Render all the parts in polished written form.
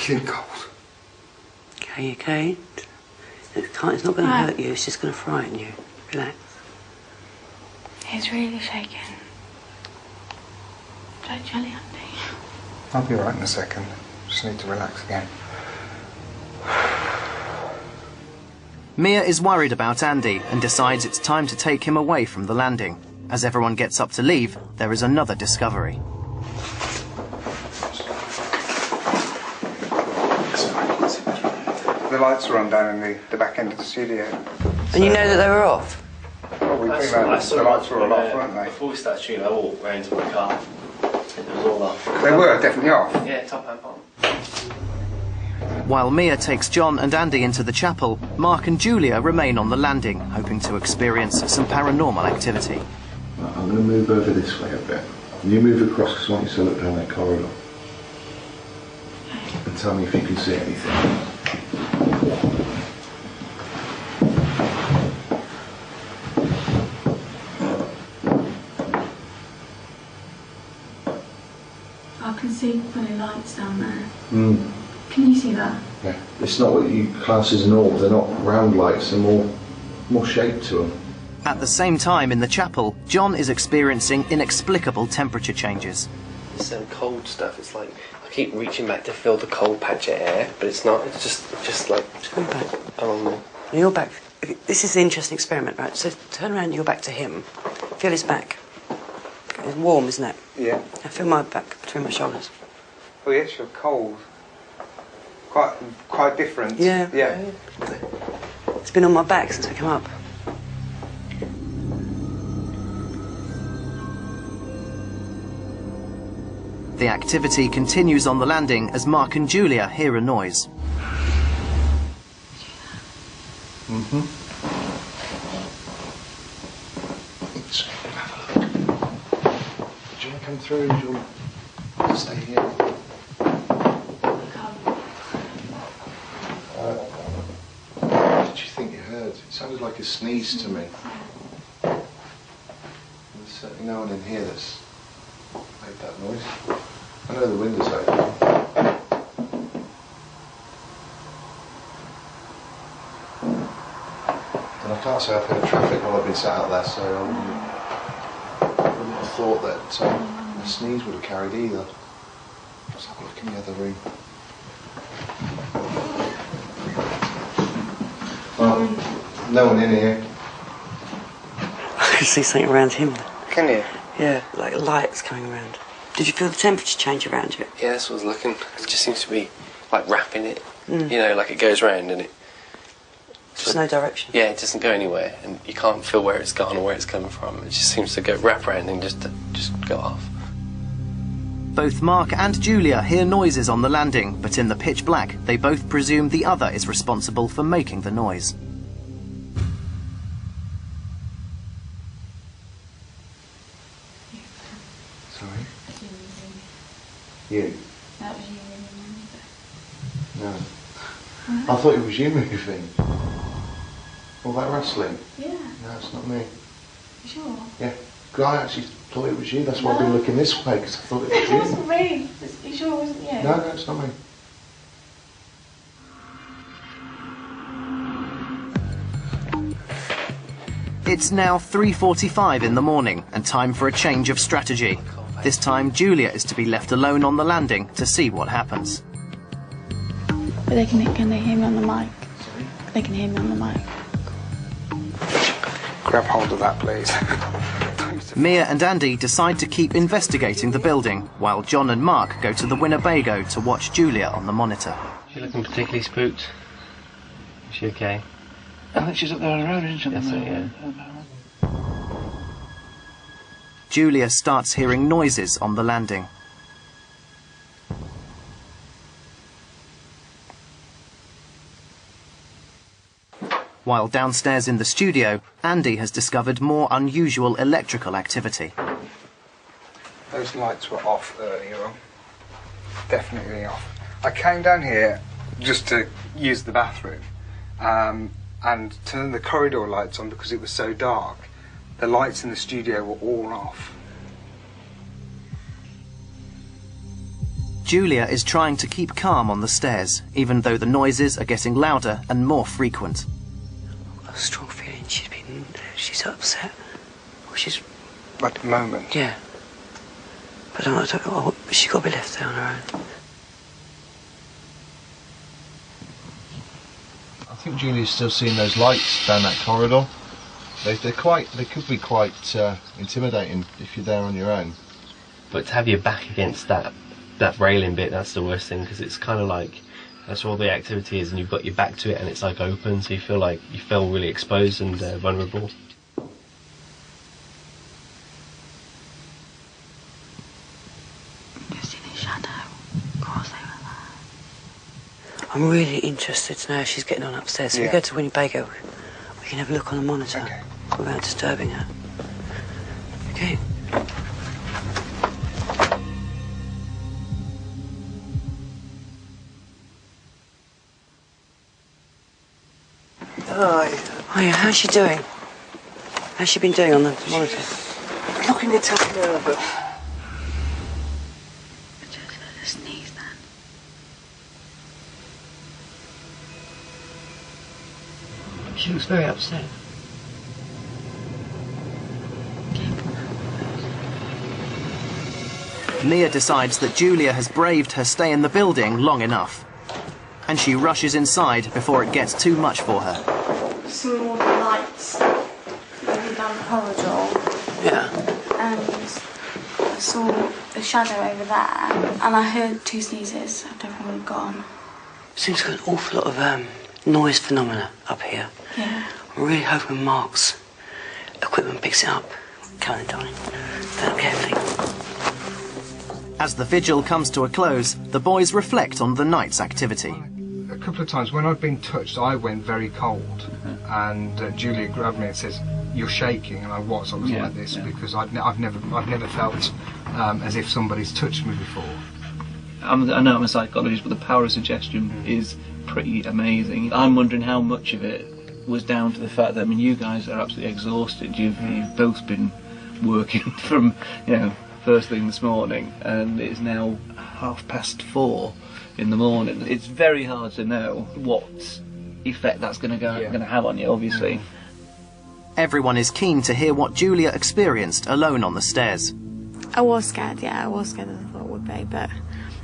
freezing cold. Okay, okay. It's not going to hurt you, it's just going to frighten you. Relax. He's really shaking. Don't jelly, Andy. I'll be right in a second. Just need to relax again. Mia is worried about Andy and decides it's time to take him away from the landing. As everyone gets up to leave, there is another discovery. The lights were on down in the back end of the studio. And you know that they were off? Well, we think that the lights were all off, weren't they? Before we started shooting, I walked round to my car. It was all off. They were definitely off? Yeah, top and bottom. While Mia takes John and Andy into the chapel, Mark and Julia remain on the landing, hoping to experience some paranormal activity. Right, I'm going to move over this way a bit. You move across because I want you to look down that corridor. And tell me if you can see anything. I can see funny lights down there. Mm. Can you see that? Yeah. It's not what you class as an orb. They're not round lights. They're more shape to them. At the same time in the chapel, John is experiencing inexplicable temperature changes. It's cold stuff. It's like I keep reaching back to feel the cold patch of air, but it's not. It's just like Turn back. along there. Your back. This is the interesting experiment, right? So turn around your back to him. Feel his back. It's warm, isn't it? Yeah. I feel my back between my shoulders. Oh, yes, you're cold. Quite different. Yeah. Yeah. It's been on my back since we come up. The activity continues on the landing as Mark and Julia hear a noise. Mm-hmm. Let's have a look. Do you want to come through? Do you want to stay here? What did you think you heard? It sounded like a sneeze to me. There's certainly no one in here that's made that noise. I know the window's open. And I can't say I've heard traffic while I've been sat out there, so I wouldn't have thought that a sneeze would have carried either. Let's have a look in the other room. Well, no one in here. I can see something around him. Can you? Yeah, like lights coming around. Did you feel the temperature change around you? Yeah, that's what I was looking. It just seems to be like wrapping it. You know, like it goes round and it. There's no direction. Yeah, it doesn't go anywhere, and you can't feel where it's gone or where it's coming from. It just seems to go wrap around and just go off. Both Mark and Julia hear noises on the landing, but in the pitch black, they both presume the other is responsible for making the noise. Sorry? You? That was you moving. No. I thought it was you moving. All that rustling? Yeah. No, it's not me. You sure? Yeah. 'Cause I actually thought it was you. That's why I've been looking this way, because I thought it was It you. wasn't me. You sure it wasn't you? No, it's not me. It's now 3:45 in the morning and time for a change of strategy. This time Julia is to be left alone on the landing to see what happens. But can they hear me on the mic? Sorry? They can hear me on the mic. Grab hold of that, please. Mia and Andy decide to keep investigating the building, while John and Mark go to the Winnebago to watch Julia on the monitor. She's looking particularly spooked. Is she okay? I think she's up there on the road, isn't she? Yes, yeah. Julia starts hearing noises on the landing. While downstairs in the studio, Andy has discovered more unusual electrical activity. Those lights were off earlier on. Definitely off. I came down here just to use the bathroom and turn the corridor lights on because it was so dark. The lights in the studio were all off. Julia is trying to keep calm on the stairs, even though the noises are getting louder and more frequent. I've got a strong feeling she's upset. Or she's... At the moment. Yeah. But I don't know, she's got to be left there on her own. I think Julia's still seeing those lights down that corridor. They could be quite intimidating if you're there on your own. But to have your back against that railing bit, that's the worst thing, because it's kind of like that's where all the activity is, and you've got your back to it, and it's like open, so you feel really exposed and vulnerable. I'm really interested to know how she's getting on upstairs. So we go to Winnebago, we can have a look on the monitor without disturbing her. Okay. Oh yeah, how's she doing? How's she been doing on the monitor? Looking a tad nervous. I just heard a sneeze then. She looks very upset. Mia decides that Julia has braved her stay in the building long enough, and she rushes inside before it gets too much for her. Some more lights moving down the corridor. Yeah. And I saw a shadow over there, and I heard 2 sneezes after everyone had gone. Seems to be an awful lot of noise phenomena up here. Yeah. I'm really hoping Mark's equipment picks it up. Darling, that'll be everything. As the vigil comes to a close, the boys reflect on the night's activity. A couple of times when I've been touched, I went very cold, and Julia grabbed me and says, "You're shaking," and I was like this because I've never felt as if somebody's touched me before. I know I'm a psychologist, but the power of suggestion is pretty amazing. I'm wondering how much of it was down to the fact that, I mean, you guys are absolutely exhausted. You've both been working from, first thing this morning, and it's now 4:30 in the morning. It's very hard to know what effect that's going to have on you, obviously. Everyone is keen to hear what Julia experienced alone on the stairs. I was scared, I was scared as I thought it would be, but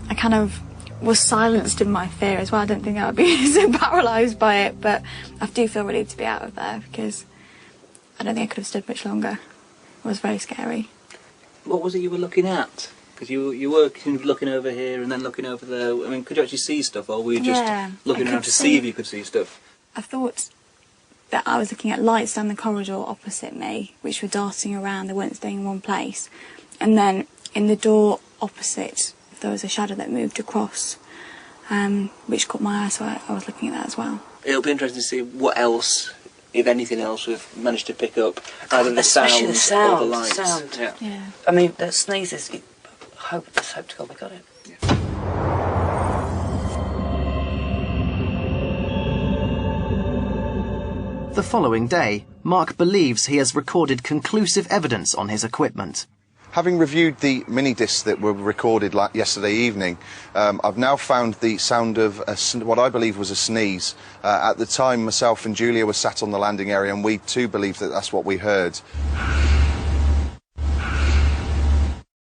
I kind of was silenced in my fear as well. I don't think I would be so paralysed by it, but I do feel relieved to be out of there because I don't think I could have stood much longer. It was very scary. What was it you were looking at? Because you were kind of looking over here and then looking over there. I mean, could you actually see stuff, or were you just looking around to see if you could see stuff? I thought that I was looking at lights down the corridor opposite me, which were darting around. They weren't staying in one place. And then in the door opposite, there was a shadow that moved across, which caught my eye, so I was looking at that as well. It'll be interesting to see what else, if anything else, we've managed to pick up. Either the sound or the lights. Yeah. I mean, that sneezes. Let's hope to God we got it. The following day, Mark believes he has recorded conclusive evidence on his equipment. Having reviewed the mini-discs that were recorded yesterday evening, I've now found the sound of what I believe was a sneeze. At the time, myself and Julia were sat on the landing area, and we too believed that that's what we heard.